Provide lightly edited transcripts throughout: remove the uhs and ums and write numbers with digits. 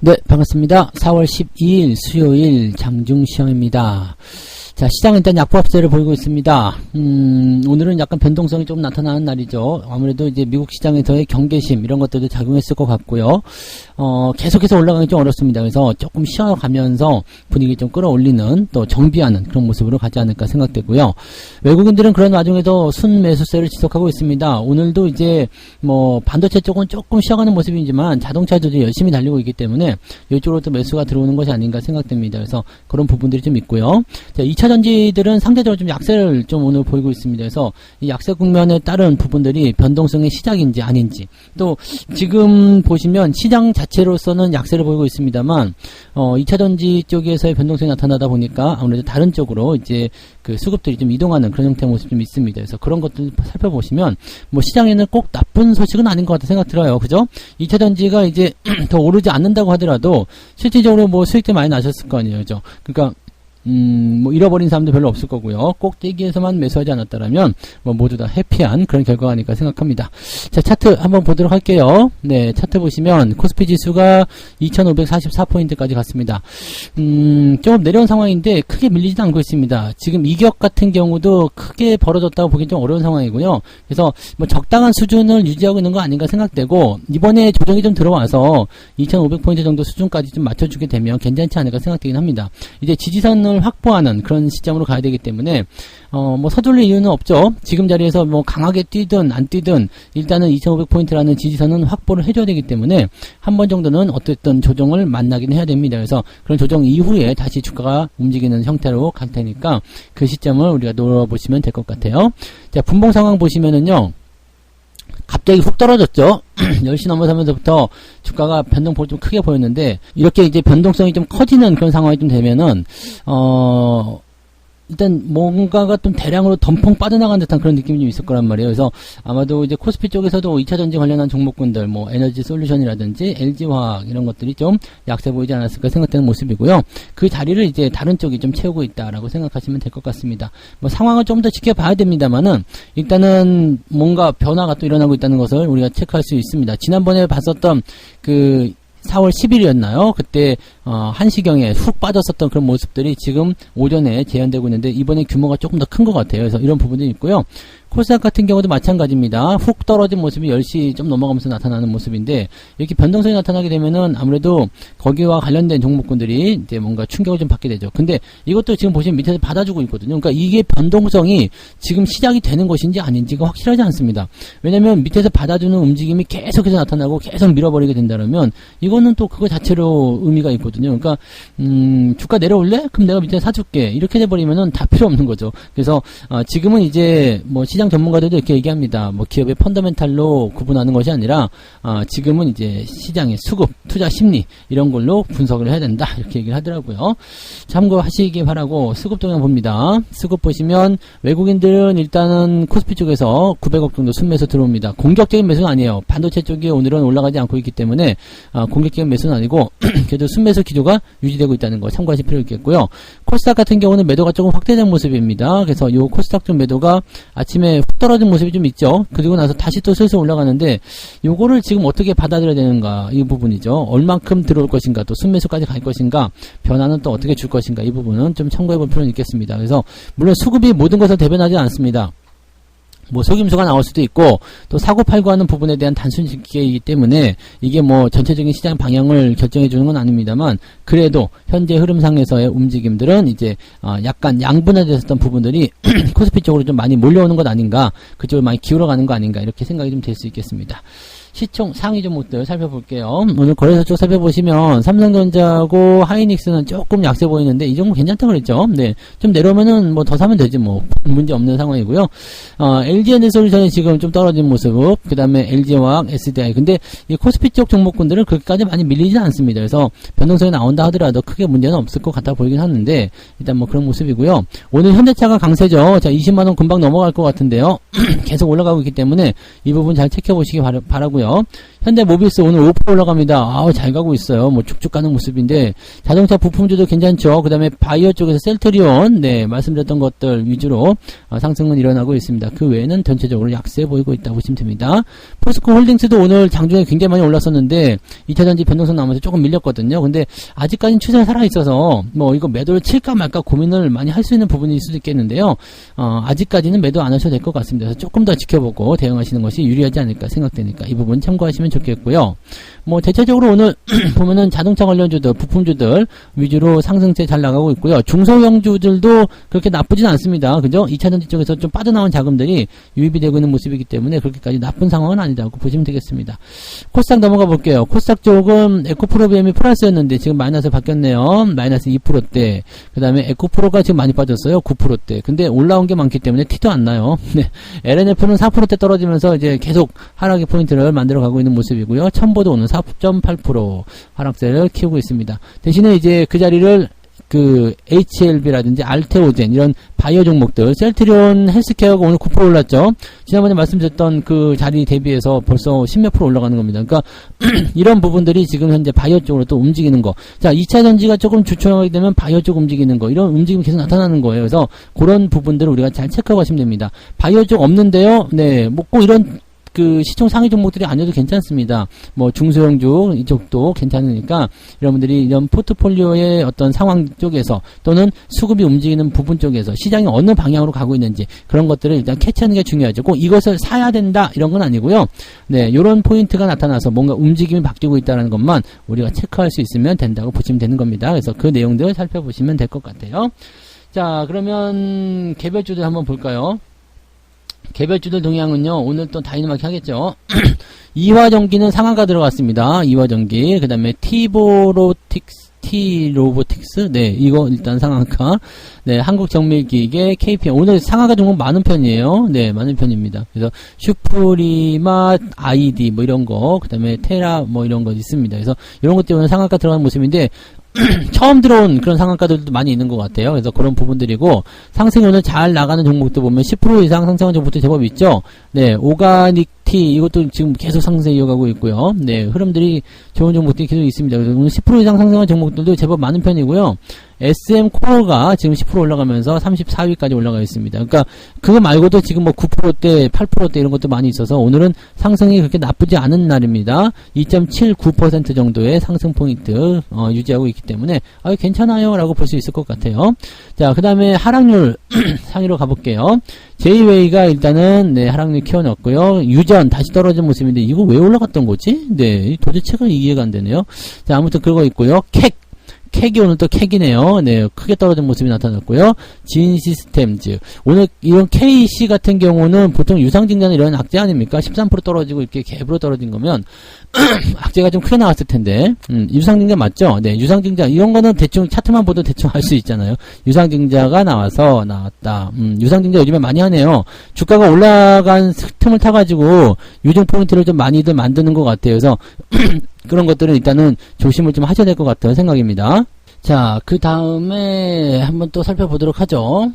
네, 반갑습니다. 4월 12일 수요일 장중시황입니다. 자, 시장은 일단 약보합세를 보이고 있습니다. 오늘은 약간 변동성이 좀 나타나는 날이죠. 아무래도 이제 미국 시장에서의 경계심, 이런 것들도 작용했을 것 같고요. 계속해서 올라가기 좀 어렵습니다. 그래서 조금 쉬어가면서 분위기 좀 끌어올리는, 또 정비하는 그런 모습으로 가지 않을까 생각되고요. 외국인들은 그런 와중에도 순매수세를 지속하고 있습니다. 오늘도 이제 반도체 쪽은 조금 쉬어가는 모습이지만 자동차도 열심히 달리고 있기 때문에 이쪽으로 또 매수가 들어오는 것이 아닌가 생각됩니다. 그래서 그런 부분들이 좀 있고요. 자, 2차 전지들은 상대적으로 좀 약세를 좀 오늘 보이고 있습니다. 그래서 이 약세 국면에 따른 부분들이 변동성의 시작인지 아닌지, 또 지금 보시면 시장 자체로서는 약세를 보이고 있습니다만 2차 전지 쪽에서의 변동성이 나타나다 보니까 아무래도 다른 쪽으로 이제 그 수급들이 좀 이동하는 그런 형태의 모습이 좀 있습니다. 그래서 그런 것들 살펴보시면 시장에는 꼭 나쁜 소식은 아닌 것 같다 생각 들어요. 그죠? 2차 전지가 이제 더 오르지 않는다고 하더라도 실질적으로 수익도 많이 나셨을 거 아니에요. 그죠? 그러니까 잃어버린 사람도 별로 없을 거고요. 꼭대기에서만 매수하지 않았다라면, 모두 다 해피한 그런 결과가 아닐까 생각합니다. 자, 차트 한번 보도록 할게요. 네, 차트 보시면, 코스피 지수가 2544포인트까지 갔습니다. 좀 내려온 상황인데, 크게 밀리지는 않고 있습니다. 지금 이격 같은 경우도 크게 벌어졌다고 보기 좀 어려운 상황이고요. 그래서, 적당한 수준을 유지하고 있는 거 아닌가 생각되고, 이번에 조정이 좀 들어와서, 2500포인트 정도 수준까지 좀 맞춰주게 되면 괜찮지 않을까 생각되긴 합니다. 이제 지지선을 확보하는 그런 시점으로 가야 되기 때문에 서둘릴 이유는 없죠. 지금 자리에서 강하게 뛰든 안 뛰든 일단은 2500포인트라는 지지선은 확보를 해줘야 되기 때문에 한 번 정도는 어쨌든 조정을 만나긴 해야 됩니다. 그래서 그런 조정 이후에 다시 주가가 움직이는 형태로 갈 테니까 그 시점을 우리가 노려보시면 될 것 같아요. 자, 분봉 상황 보시면은요, 갑자기 훅 떨어졌죠. 10시 넘어서면서부터 주가가 변동폭이 좀 크게 보였는데, 이렇게 이제 변동성이 좀 커지는 그런 상황이 좀 되면은, 일단 뭔가가 좀 대량으로 덤펑 빠져나간 듯한 그런 느낌이 좀 있을 거란 말이에요. 그래서 아마도 이제 코스피 쪽에서도 2차 전지 관련한 종목군들, 에너지 솔루션이라든지 LG화학 이런 것들이 좀 약세 보이지 않았을까 생각되는 모습이고요. 그 자리를 이제 다른 쪽이 좀 채우고 있다라고 생각하시면 될 것 같습니다. 상황을 좀 더 지켜봐야 됩니다만은, 일단은 뭔가 변화가 또 일어나고 있다는 것을 우리가 체크할 수 있습니다. 지난번에 봤었던 4월 10일이었나요? 그때 1시경에 훅 빠졌었던 그런 모습들이 지금 오전에 재현되고 있는데, 이번에 규모가 조금 더 큰 것 같아요. 그래서 이런 부분이 있고요. 코스닥 같은 경우도 마찬가지입니다. 훅 떨어진 모습이 10시 좀 넘어가면서 나타나는 모습인데, 이렇게 변동성이 나타나게 되면은 아무래도 거기와 관련된 종목군들이 이제 뭔가 충격을 좀 받게 되죠. 근데 이것도 지금 보시면 밑에서 받아주고 있거든요. 그러니까 이게 변동성이 지금 시작이 되는 것인지 아닌지가 확실하지 않습니다. 왜냐면 밑에서 받아주는 움직임이 계속해서 나타나고 계속 밀어버리게 된다면 이거는 또 그거 자체로 의미가 있거든요. 그러니까 주가 내려올래? 그럼 내가 밑에 사줄게. 이렇게 돼버리면은 다 필요 없는 거죠. 그래서 지금은 이제 시장 전문가들도 이렇게 얘기합니다. 기업의 펀더멘탈로 구분하는 것이 아니라 지금은 이제 시장의 수급, 투자 심리 이런 걸로 분석을 해야 된다, 이렇게 얘기를 하더라고요. 참고하시기 바라고 수급 동향 봅니다. 수급 보시면 외국인들은 일단은 코스피 쪽에서 900억 정도 순매수 들어옵니다. 공격적인 매수는 아니에요. 반도체 쪽이 오늘은 올라가지 않고 있기 때문에 공격적인 매수는 아니고 그래도 순매수 기조가 유지되고 있다는 거 참고하실 필요 있겠고요. 코스닥 같은 경우는 매도가 조금 확대된 모습입니다. 그래서 이 코스닥 쪽 매도가 아침에 훅 떨어진 모습이 좀 있죠. 그리고 나서 다시 또 슬슬 올라가는데, 요거를 지금 어떻게 받아들여야 되는가, 이 부분이죠. 얼만큼 들어올 것인가, 또 순매수까지 갈 것인가, 변화는 또 어떻게 줄 것인가, 이 부분은 좀 참고해 볼 필요는 있겠습니다. 그래서 물론 수급이 모든 것을 대변하지 않습니다. 속임수가 나올 수도 있고, 또 사고팔고 하는 부분에 대한 단순기계이기 때문에 이게 전체적인 시장 방향을 결정해 주는 건 아닙니다만, 그래도 현재 흐름상에서의 움직임들은 이제 약간 양분화됐었던 부분들이 코스피 쪽으로 좀 많이 몰려오는 것 아닌가, 그쪽으로 많이 기울어가는 거 아닌가, 이렇게 생각이 좀 될 수 있겠습니다. 시총 상위 종목들 살펴볼게요. 오늘 거래소 쪽 살펴보시면 삼성전자하고 하이닉스는 조금 약세 보이는데 이 종목 괜찮다 그랬죠. 네, 좀 내려오면은 더 사면 되지 문제 없는 상황이고요. LG에너지솔루션이 지금 좀 떨어진 모습, 그 다음에 LG화학, SDI. 근데 이 코스피 쪽 종목군들은 그렇게까지 많이 밀리지 않습니다. 그래서 변동성이 나온다 하더라도 크게 문제는 없을 것 같아 보이긴 하는데, 일단 그런 모습이고요. 오늘 현대차가 강세죠. 자, 20만원 금방 넘어갈 것 같은데요. 계속 올라가고 있기 때문에 이 부분 잘 체크해보시기 바라고요. 현대 모비스 오늘 5% 올라갑니다. 아우, 잘 가고 있어요. 뭐 쭉쭉 가는 모습인데, 자동차 부품주도 괜찮죠. 그 다음에 바이오 쪽에서 셀트리온, 네, 말씀드렸던 것들 위주로 상승은 일어나고 있습니다. 그 외에는 전체적으로 약세 보이고 있다고 보시면 됩니다. 포스코 홀딩스도 오늘 장중에 굉장히 많이 올랐었는데, 2차전지 변동성 나오면서 조금 밀렸거든요. 근데 아직까지는 추세가 살아있어서, 뭐 이거 매도를 칠까 말까 고민을 많이 할 수 있는 부분일 수도 있겠는데요. 아직까지는 매도 안 하셔도 될 것 같습니다. 그래서 조금 더 지켜보고 대응하시는 것이 유리하지 않을까 생각되니까 이 부분 참고하시면 좋겠고요. 뭐 대체적으로 오늘 보면은 자동차 관련주들, 부품주들 위주로 상승세 잘 나가고 있고요. 중소형주들도 그렇게 나쁘진 않습니다. 그죠? 2차전지 쪽에서 좀 빠져나온 자금들이 유입이 되고 있는 모습이기 때문에 그렇게까지 나쁜 상황은 아니다고 보시면 되겠습니다. 코스닥 넘어가 볼게요. 코스닥 쪽은 에코프로비엠이 플러스였는데 지금 마이너스 바뀌었네요. 마이너스 2%대. 그 다음에 에코프로가 지금 많이 빠졌어요. 9%대. 근데 올라온 게 많기 때문에 티도 안 나요. 네. LNF는 4%대 떨어지면서 이제 계속 하락의 포인트를 만들어 가고 있는 모습이고요. 첨보도 오늘 4.8% 하락세를 키우고 있습니다. 대신에 이제 그 자리를 그 HLB라든지 알테오젠 이런 바이오 종목들, 셀트리온 헬스케어가 오늘 9% 올랐죠. 지난번에 말씀드렸던 그 자리 대비해서 벌써 10몇 % 올라가는 겁니다. 그러니까 이런 부분들이 지금 현재 바이오 쪽으로 또 움직이는 거. 자, 2차 전지가 조금 주춤하게 되면 바이오 쪽 움직이는 거. 이런 움직임이 계속 나타나는 거예요. 그래서 그런 부분들을 우리가 잘 체크하고 가시면 됩니다. 바이오 쪽 없는데요. 네, 뭐 꼭 이런 그 시총 상위 종목들이 아니어도 괜찮습니다. 뭐 중소형주 이쪽도 괜찮으니까 여러분들이 이런 포트폴리오의 어떤 상황 쪽에서 또는 수급이 움직이는 부분 쪽에서 시장이 어느 방향으로 가고 있는지 그런 것들을 일단 캐치하는 게 중요하죠. 꼭 이것을 사야 된다 이런 건 아니고요. 네, 요런 포인트가 나타나서 뭔가 움직임이 바뀌고 있다는 것만 우리가 체크할 수 있으면 된다고 보시면 되는 겁니다. 그래서 그 내용들을 살펴보시면 될 것 같아요. 자, 그러면 개별주들 한번 볼까요? 개별주들 동향은요, 오늘 또 다이너마이크 하겠죠. 이화전기는 상한가 들어갔습니다. 이화전기. 그 다음에 T로보틱스. 네, 이거 일단 상한가. 네, 한국정밀기계, KPM. 오늘 상한가 종목 많은 편이에요. 네, 많은 편입니다. 그래서 슈프리마, 아이디, 뭐 이런 거. 그 다음에 테라, 뭐 이런 거 있습니다. 그래서 이런 것 때문에 상한가 들어가는 모습인데, 처음 들어온 그런 상한가들도 많이 있는 것 같아요. 그래서 그런 부분들이고, 상승이 오늘 잘 나가는 종목도 보면 10% 이상 상승한 종목도 제법 있죠. 네, 오가닉티, 이것도 지금 계속 상승 이어가고 있고요. 네, 흐름들이 좋은 종목들이 계속 있습니다. 그래서 오늘 10% 이상 상승한 종목들도 제법 많은 편이고요. SM코어가 지금 10% 올라가면서 34위까지 올라가 있습니다. 그러니까 그거 말고도 지금 뭐 9%대, 8%대 이런 것도 많이 있어서 오늘은 상승이 그렇게 나쁘지 않은 날입니다. 2.79% 정도의 상승 포인트 유지하고 있기 때문에 괜찮아요 라고 볼 수 있을 것 같아요. 자, 그 다음에 하락률 상위로 가볼게요. 제이웨이가 일단은 네, 하락률 키워놨고요. 유전 다시 떨어진 모습인데 이거 왜 올라갔던 거지? 네, 도대체가 이해가 안 되네요. 자, 아무튼 그거 있고요. 캑이 오늘 또 캑이네요. 네, 크게 떨어진 모습이 나타났고요. 진시스템즈. 오늘 이런 KC 같은 경우는 보통 유상증자는 이런 악재 아닙니까? 13% 떨어지고 이렇게 갭으로 떨어진 거면 악재가 좀 크게 나왔을 텐데. 유상증자 맞죠? 네, 유상증자. 이런 거는 대충 차트만 보도 대충 알 수 있잖아요. 유상증자가 나왔다. 유상증자 요즘에 많이 하네요. 주가가 올라간 틈을 타가지고 유증 포인트를 좀 많이들 만드는 것 같아요. 그래서 그런 것들은 일단은 조심을 좀 하셔야 될 것 같은 생각입니다. 자, 그 다음에 한번 또 살펴보도록 하죠.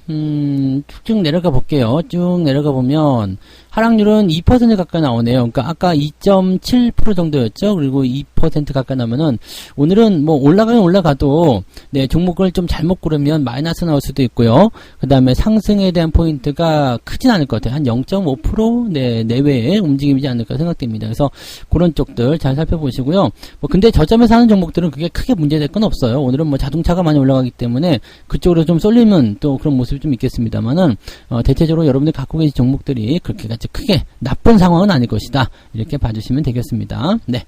쭉 내려가 볼게요. 쭉 내려가 보면 하락률은 2% 가까이 나오네요. 그러니까 아까 2.7% 정도였죠. 그리고 2% 가까이 나면은 오늘은 뭐 올라가면 올라가도 네, 종목을 좀 잘못 고르면 마이너스 나올 수도 있고요. 그 다음에 상승에 대한 포인트가 크진 않을 것 같아요. 한 0.5% 네, 내외의 움직임이지 않을까 생각됩니다. 그래서 그런 쪽들 잘 살펴보시고요. 뭐 근데 저점에서 하는 종목들은 그게 크게 문제될 건 없어요. 오늘은 뭐 자동차가 많이 올라가기 때문에 그쪽으로 좀 쏠리면 또 그런 모습이 좀 있겠습니다만은 대체적으로 여러분들 갖고 계신 종목들이 그렇게 같이 크게 나쁜 상황은 아닐 것이다. 이렇게 봐주시면 되겠습니다. 네.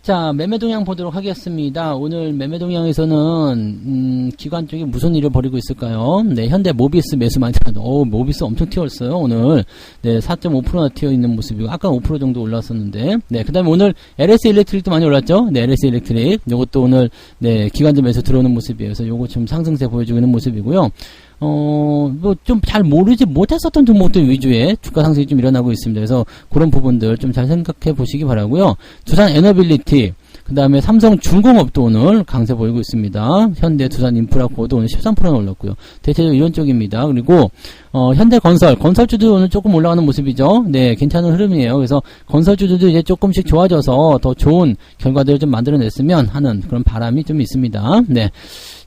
자, 매매 동향 보도록 하겠습니다. 오늘 매매 동향에서는 기관 쪽이 무슨 일을 벌이고 있을까요? 네, 현대 모비스 매수 많이 들어갔는데 모비스 엄청 튀었어요. 오늘 네, 4.5%나 튀어 있는 모습이고 아까 5% 정도 올랐었는데 네, 그다음에 오늘 LS 일렉트릭도 많이 올랐죠? 네, LS 일렉트릭 요것도 오늘 네, 기관점 매수 들어오는 모습이에요. 그래서 요거 좀 상승세 보여주고 있는 모습이고요. 뭐 좀 잘 모르지 못했었던 종목들 위주의 주가 상승이 좀 일어나고 있습니다. 그래서 그런 부분들 좀 잘 생각해 보시기 바라고요. 두산 에너빌리티 그 다음에 삼성중공업도 오늘 강세 보이고 있습니다. 현대, 두산, 인프라코어도 오늘 13%나 올랐고요. 대체적으로 이런 쪽입니다. 그리고 현대건설주도 오늘 조금 올라가는 모습이죠. 네, 괜찮은 흐름이에요. 그래서 건설주들도 이제 조금씩 좋아져서 더 좋은 결과들을 좀 만들어냈으면 하는 그런 바람이 좀 있습니다. 네.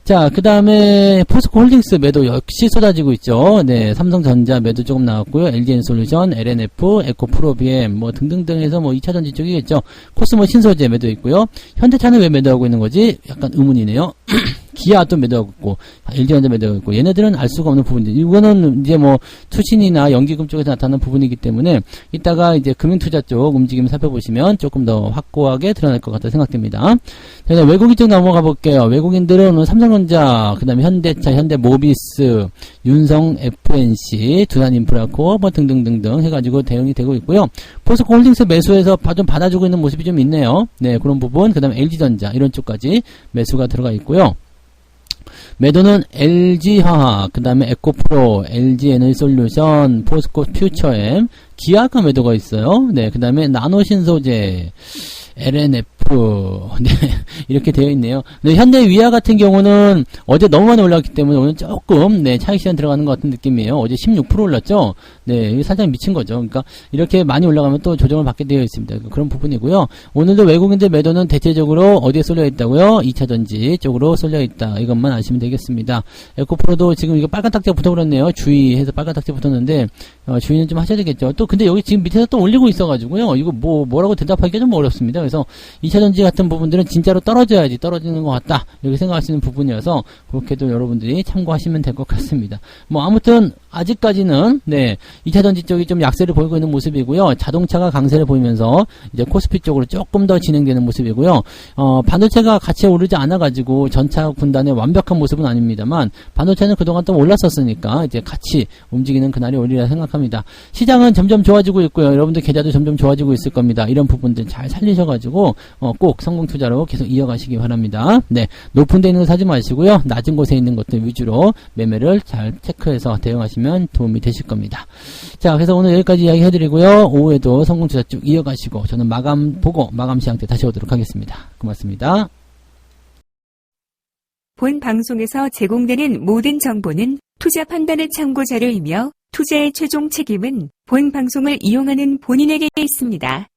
자, 그 다음에 포스코홀딩스 매도 역시 쏟아지고 있죠. 네, 삼성전자 매도 조금 나왔고요. LG엔솔루션, LNF, 에코프로비엠 뭐 등등등 해서 뭐 2차전지 쪽이겠죠. 코스모 신소재 매도 있고요. 현대차는 왜 매도하고 있는 거지? 약간 의문이네요. 기아도 매도하고 있고, LG전자 매도하고 있고, 얘네들은 알 수가 없는 부분이죠. 이거는 이제 뭐 투신이나 연기금 쪽에서 나타나는 부분이기 때문에 이따가 이제 금융투자 쪽 움직임 살펴보시면 조금 더 확고하게 드러날 것 같다 생각됩니다. 자, 외국인 쪽 넘어가 볼게요. 외국인들은 오늘 삼성전자, 그 다음에 현대차, 현대모비스, 윤성 FNC, 두산인프라코어 뭐 등등등등 해가지고 대응이 되고 있고요. 포스코홀딩스 매수해서 좀 받아주고 있는 모습이 좀 있네요. 네, 그런 부분. 그 다음에 LG전자 이런 쪽까지 매수가 들어가 있고요. 매도는 LG화학, 그 다음에 에코프로, LG에너지솔루션, 포스코 퓨처엠, 기아가 매도가 있어요. 네, 그 다음에 나노신소재, LNF, 네, 이렇게 되어 있네요. 네, 현대 위아 같은 경우는 어제 너무 많이 올랐기 때문에 오늘 조금, 네, 차익 시간 들어가는 것 같은 느낌이에요. 어제 16% 올랐죠? 네, 이게 살짝 미친 거죠. 그러니까, 이렇게 많이 올라가면 또 조정을 받게 되어 있습니다. 그런 부분이고요. 오늘도 외국인들 매도는 대체적으로 어디에 쏠려 있다고요? 2차전지 쪽으로 쏠려 있다. 이것만 아시면 되겠습니다. 에코프로도 지금 이거 빨간 딱지가 붙어버렸네요. 주의해서 빨간 딱지 붙었는데, 주의는 좀 하셔야 되겠죠. 또, 근데 여기 지금 밑에서 또 올리고 있어가지고요. 이거 뭐라고 대답하기가 좀 어렵습니다. 그래서 2차전지 같은 부분들은 진짜로 떨어져야지 떨어지는 것 같다. 이렇게 생각하시는 부분이어서 그렇게도 여러분들이 참고하시면 될 것 같습니다. 뭐 아무튼 아직까지는 네 2차전지 쪽이 좀 약세를 보이고 있는 모습이고요. 자동차가 강세를 보이면서 이제 코스피 쪽으로 조금 더 진행되는 모습이고요. 반도체가 같이 오르지 않아가지고 전차 군단의 완벽한 모습은 아닙니다만 반도체는 그동안 또 올랐었으니까 이제 같이 움직이는 그날이 오리라 생각합니다. 시장은 점점 좋아지고 있고요. 여러분들 계좌도 점점 좋아지고 있을 겁니다. 이런 부분들 잘 살리셔가지고 꼭 성공 투자로 계속 이어가시기 바랍니다. 네, 높은 데 있는 거 사지 마시고요. 낮은 곳에 있는 것들 위주로 매매를 잘 체크해서 대응하시면 도움이 되실 겁니다. 자, 그래서 오늘 여기까지 이야기 해드리고요. 오후에도 성공 투자 쭉 이어가시고 저는 마감 보고 마감 시장 때 다시 오도록 하겠습니다. 고맙습니다. 본 방송에서 제공되는 모든 정보는 투자 판단의 참고 자료이며 투자의 최종 책임은 본 방송을 이용하는 본인에게 있습니다.